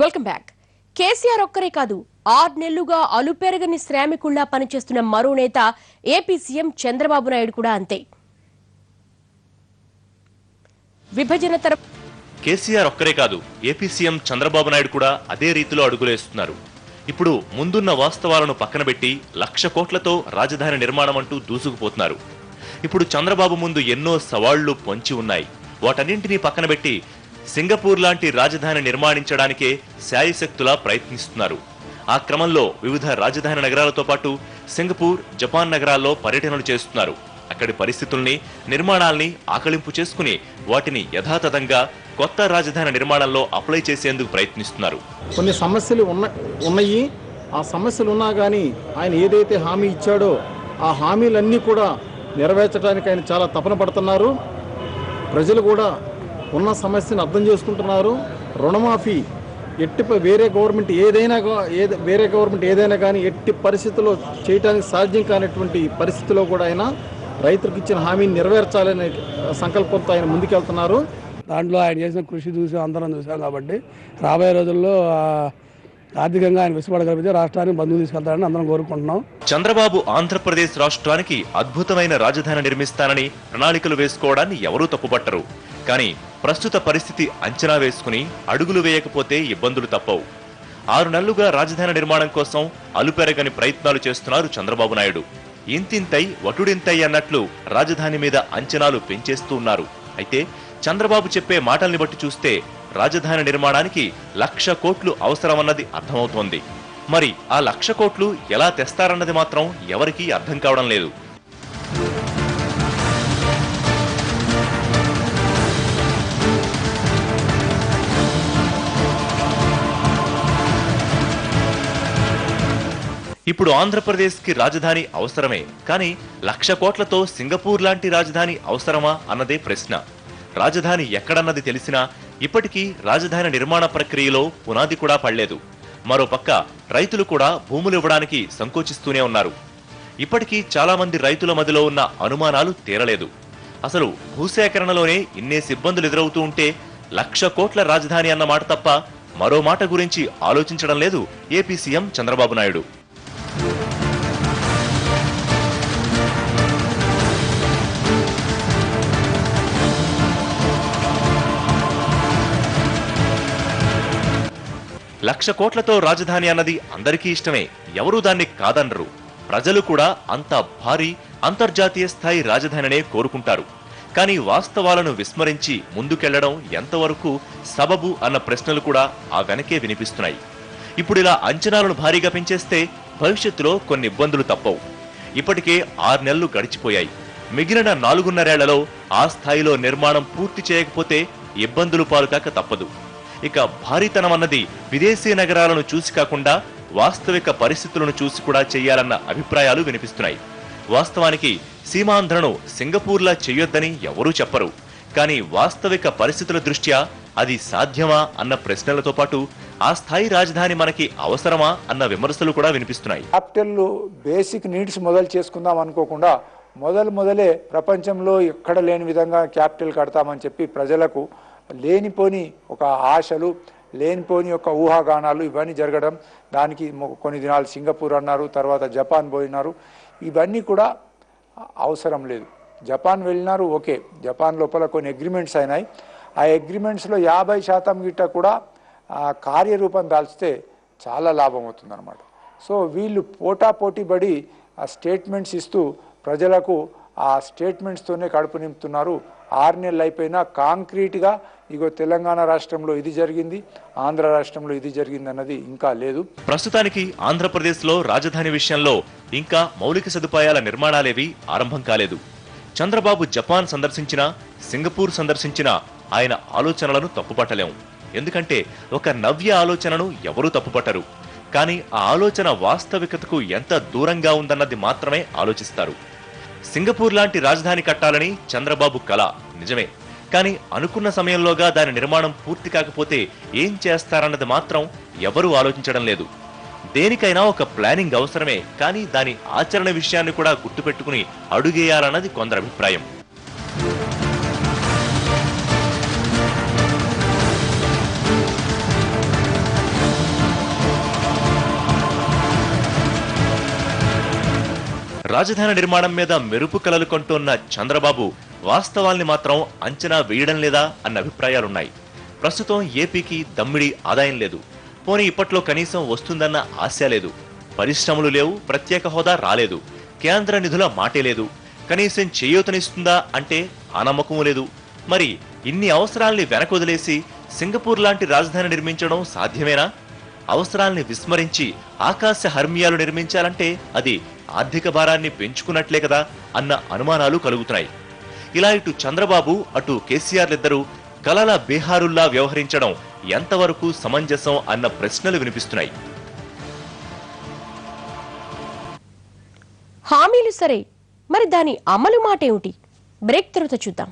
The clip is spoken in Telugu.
Welcome back. కేసీఆర్ ఒక్కరే కాదు, 6 నెలలుగా అలుపెరగని శ్రామికుల్లా పనిచేస్తున్న మరో నేత ఏపీ సీఎం చంద్రబాబు నాయుడు కూడా అంతే. విభజన కేసీఆర్ ఒక్కరే కాదు, ఏపీ సీఎం చంద్రబాబు నాయుడు కూడా అదే రీతిలో అడుగులేస్తున్నారు. ఇప్పుడు ముందున్న వాస్తవాలను పక్కనబెట్టి 1,00,000 కోట్లతో రాజధాని నిర్మాణం అంటూ దూసుకుపోతున్నారు. ఇప్పుడు చంద్రబాబు ముందు ఎన్నో సవాళ్లు పొంచి ఉన్నాయి. వాటన్నింటినీ పక్కనబెట్టి సింగపూర్ లాంటి రాజధాని నిర్మాణించడానికే శాయశక్తులా ప్రయత్నిస్తున్నారు. ఆ క్రమంలో వివిధ రాజధాని నగరాలతో పాటు సింగపూర్, జపాన్ నగరాల్లో పర్యటనలు చేస్తున్నారు. అక్కడి పరిస్థితుల్ని, నిర్మాణాల్ని ఆకళింపు చేసుకుని వాటిని యథాతథంగా కొత్త రాజధాని నిర్మాణంలో అప్లై చేసేందుకు ప్రయత్నిస్తున్నారు. కొన్ని సమస్యలు ఉన్నాయి. ఆ సమస్యలు ఉన్నా కానీ ఆయన ఏదైతే హామీ ఇచ్చాడో ఆ హామీలన్నీ కూడా నెరవేర్చడానికి ఆయన చాలా తపన పడుతున్నారు. ప్రజలు కూడా ఉన్న సమస్యను అర్థం చేసుకుంటున్నారు. రుణమాఫీ వేరే గవర్నమెంట్ ఏదైనా కానీ ఎట్టి పరిస్థితుల్లో చేయడానికి సాధ్యం కానటువంటి పరిస్థితిలో కూడా ఆయన రైతులకు ఇచ్చిన హామీని నెరవేర్చాలనే సంకల్పంతో ఆయన ముందుకెళ్తున్నారు. దాంట్లో ఆయన చేసిన కృషి చూసి అందరం చూసాం కాబట్టి రాబోయే రోజుల్లో ఆర్థికంగా ఆయన విసుపడగలిగితే రాష్ట్రానికి బంధువులు తీసుకెళ్తారని అందరం కోరుకుంటున్నాం. చంద్రబాబు ఆంధ్రప్రదేశ్ రాష్ట్రానికి అద్భుతమైన రాజధాని నిర్మిస్తానని ప్రణాళికలు వేసుకోవడాన్ని ఎవరూ తప్పుపట్టరు. కానీ ప్రస్తుత పరిస్థితి అంచనా వేసుకుని అడుగులు వేయకపోతే ఇబ్బందులు తప్పవు. 6 నెలలుగా రాజధాని నిర్మాణం కోసం అలుపెరగని ప్రయత్నాలు చేస్తున్నారు చంద్రబాబు నాయుడు. ఇంతింతై వటుడింతై అన్నట్లు రాజధాని మీద అంచనాలు పెంచేస్తూ ఉన్నారు. అయితే చంద్రబాబు చెప్పే మాటల్ని బట్టి చూస్తే రాజధాని నిర్మాణానికి 1,00,000 కోట్లు అవసరమన్నది అర్థమవుతోంది. మరి ఆ 1,00,000 కోట్లు ఎలా తెస్తారన్నది మాత్రం ఎవరికీ అర్థం కావడం లేదు. ఇప్పుడు ఆంధ్రప్రదేశ్కి రాజధాని అవసరమే, కానీ 1,00,000 కోట్లతో సింగపూర్ లాంటి రాజధాని అవసరమా అన్నదే ప్రశ్న. రాజధాని ఎక్కడన్నది తెలిసినా ఇప్పటికీ రాజధాని నిర్మాణ ప్రక్రియలో పునాది కూడా పడలేదు. మరోపక్క రైతులు కూడా భూములు ఇవ్వడానికి సంకోచిస్తూనే ఉన్నారు. ఇప్పటికీ చాలా మంది రైతుల మధ్యలో ఉన్న అనుమానాలు తీరలేదు. అసలు భూసేకరణలోనే ఇన్నేసి ఇబ్బందులు ఎదురవుతూ ఉంటే 1,00,000 కోట్ల రాజధాని అన్న మాట తప్ప మరో మాట గురించి ఆలోచించడం లేదు ఏపీ సీఎం చంద్రబాబు నాయుడు. లక్ష కోట్లతో రాజధాని అన్నది అందరికీ ఇష్టమే, ఎవరూ దాన్ని కాదనరు. ప్రజలు కూడా అంత భారీ అంతర్జాతీయ స్థాయి రాజధానినే కోరుకుంటారు. కానీ వాస్తవాలను విస్మరించి ముందుకెళ్లడం ఎంతవరకు సబబు అన్న ప్రశ్నలు కూడా ఆ వెనకే వినిపిస్తున్నాయి. ఇప్పుడిలా అంచనాలను భారీగా పెంచేస్తే భవిష్యత్తులో కొన్ని ఇబ్బందులు తప్పవు. ఇప్పటికే 6 నెలలు గడిచిపోయాయి. మిగిలిన 4.5 ఏళ్లలో ఆ స్థాయిలో నిర్మాణం పూర్తి చేయకపోతే ఇబ్బందులు పాలుకాక తప్పదు. ఇక భారీతనం అన్నది విదేశీ నగరాలను చూసి కాకుండా వాస్తవిక పరిస్థితులను చూసి కూడా చెయ్యాలన్న అభిప్రాయాలు వినిపిస్తున్నాయి. వాస్తవానికి సీమాంధ్రను సింగపూర్లా చెయ్యొద్దని ఎవరూ చెప్పరు. కానీ వాస్తవిక పరిస్థితుల దృష్ట్యా అది సాధ్యమా అన్న ప్రశ్నలతో పాటు ఆ స్థాయి రాజధాని మనకి అవసరమా అన్న విమర్శలు కూడా వినిపిస్తున్నాయి. క్యాపిటల్ బేసిక్ నీడ్స్ మొదలు చేసుకుందాం అనుకోకుండా మొదలే ప్రపంచంలో ఎక్కడ లేని విధంగా క్యాపిటల్ కడతామని చెప్పి ప్రజలకు లేనిపోని ఒక ఆశలు, లేనిపోని ఒక ఊహాగానాలు ఇవన్నీ జరగడం, దానికి కొన్ని దినాలు సింగపూర్ అన్నారు, తర్వాత జపాన్ పోయినారు. ఇవన్నీ కూడా అవసరం లేదు. జపాన్ వెళ్ళినారు, ఓకే, జపాన్ లోపల కొన్ని అగ్రిమెంట్స్ అయినాయి. ఆ అగ్రిమెంట్స్లో 50% గిట్ట కూడా కార్యరూపం దాల్చితే చాలా లాభం అవుతుంది అన్నమాట. సో వీళ్ళు పోటీ పడి ఆ స్టేట్మెంట్స్ ఇస్తూ ప్రజలకు ఆ స్టేట్మెంట్స్తోనే కడుపు నింపుతున్నారు. 6 నెలలు అయిపోయినా కాంక్రీట్గా ఇగో తెలంగాణ రాష్ట్రంలో ఇది జరిగింది, ఆంధ్ర రాష్ట్రంలో ఇది జరిగింది అన్నది ఇంకా లేదు. ప్రస్తుతానికి ఆంధ్రప్రదేశ్లో రాజధాని విషయంలో ఇంకా మౌలిక సదుపాయాల నిర్మాణాలేవి ఆరంభం కాలేదు. చంద్రబాబు జపాన్ సందర్శించినా, సింగపూర్ సందర్శించినా ఆయన ఆలోచనలను తప్పుపట్టలేము. ఎందుకంటే ఒక నవ్య ఆలోచనను ఎవరూ తప్పుపట్టరు. కానీ ఆ ఆలోచన వాస్తవికతకు ఎంత దూరంగా ఉందన్నది మాత్రమే ఆలోచిస్తారు. సింగపూర్ లాంటి రాజధాని కట్టాలని చంద్రబాబు కల నిజమే, కానీ అనుకున్న సమయంలోగా దాని నిర్మాణం పూర్తి కాకపోతే ఏం చేస్తారన్నది మాత్రం ఎవరూ ఆలోచించడం లేదు. దేనికైనా ఒక ప్లానింగ్ అవసరమే, కానీ దాని ఆచరణ విషయాన్ని కూడా గుర్తుపెట్టుకుని అడుగేయాలన్నది కొందరి అభిప్రాయం. రాజధాని నిర్మాణం మీద మెరుపు కలలు కొంటున్న చంద్రబాబు వాస్తవాల్ని మాత్రం అంచనా వేయడం లేదా అన్న అభిప్రాయాలున్నాయి. ప్రస్తుతం ఏపీకి దమ్మిడి ఆదాయం లేదు. పోనీ ఇప్పట్లో కనీసం వస్తుందన్న ఆశ లేదు. పరిశ్రమలు లేవు, ప్రత్యేక హోదా రాలేదు, కేంద్ర నిధుల మాటే లేదు, కనీసం చేయూతనిస్తుందా అంటే ఆ నమ్మకం లేదు. మరి ఇన్ని అవసరాల్ని వెనకొదిలేసి సింగపూర్ లాంటి రాజధాని నిర్మించడం సాధ్యమేనా? అవసరాల్ని విస్మరించి ఆకాశ హర్మ్యాలు నిర్మించాలంటే అది ఆర్థిక భారాన్ని పెంచుకున్నట్లే కదా అన్న అనుమానాలు కలుగుతున్నాయి. ఇలా ఇటు చంద్రబాబు అటు కేసీఆర్లిద్దరూ కలల బీహారుల్లా వ్యవహరించడం ఎంతవరకు సమంజసం అన్న ప్రశ్నలు వినిపిస్తున్నాయి. హామీలు సరే, మరి దాని అమలు మాటేమిటి? బ్రేక్ తర్వాత చూద్దాం.